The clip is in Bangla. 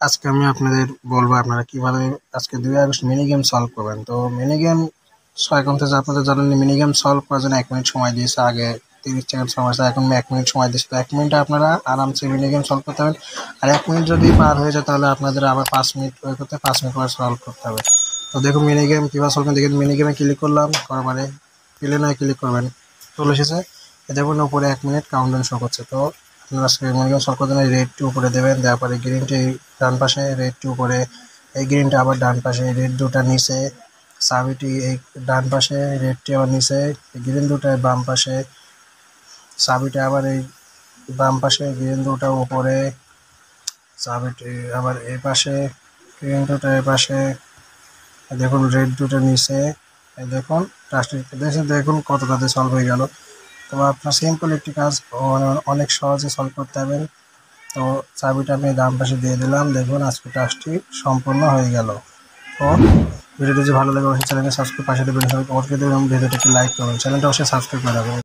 আজকে আমি আপনাদের বলবো আপনারা কিভাবে আজকে 2 আগস্ট মিনি গেম সলভ করবেন। তো মিনি গেম এখন থেকে আপনাদের জানেন মিনি গেম সলভ করার জন্য 1 মিনিট সময় দিয়েছে, আগে 30 সেকেন্ড সময় আছে, এখন 1 মিনিট সময় দিয়েছে। তো 1 মিনিটে আপনারা আরামসে মিনি গেম সলভ করতে পারবেন। আর 1 মিনিট যদি পার হয়ে যায় তাহলে আপনাদের আবার 5 মিনিট ওয়েট করতে 5 মিনিট পর সলভ করতে হবে। তো দেখুন মিনি গেম কীভাবে সলভ করবেন। দেখুন মিনি গেমে ক্লিক করলাম, করার পরে প্লে নয় ক্লিক করবেন, চলে এসেছে। দেখুন উপরে 1 মিনিট কাউন্টডাউন শো করছে। তো আপনারা মিনি গেম সলভ করতে রেডটি উপরে দেবেন, দেওয়ার পরে গ্রিনটি ডান পাশে, রেডটি উপরে, এই গ্রিনটা আবার ডান পাশে, রেড দুটা নিচে, সাবিটি এই ডান পাশে, রেডটি আবার নিচে, গ্রিন দুটা বাম পাশে, সাবিটি আবার এই বাম পাশে, গ্রিন দুটা উপরে, সাবিটি আবার এই পাশে, গ্রিন দুটা এই পাশে, দেখুন রেড দুটো নিচে। এই দেখুন টাস্কটি দেখুন কত তাড়াতাড়ি সলভ হয়ে গেল। তো আপনার সিম্পল একটি কাজ অনেক সহজে সলভ করতে পারবেন। তো চাবিটা আমি ডান পাশে দিয়ে দিলাম, দেখুন আজকে টাস্কটি সম্পূর্ণ হয়ে গেল। তো ভিডিওটি যদি ভালো লাগে অবশ্যই চ্যানেলকে সাবস্ক্রাইব, পাশে দেবেন, অবশ্যই ভিডিওটিকে লাইক করবেন, চ্যানেলটা অবশ্যই সাবস্ক্রাইব করে রাখবেন।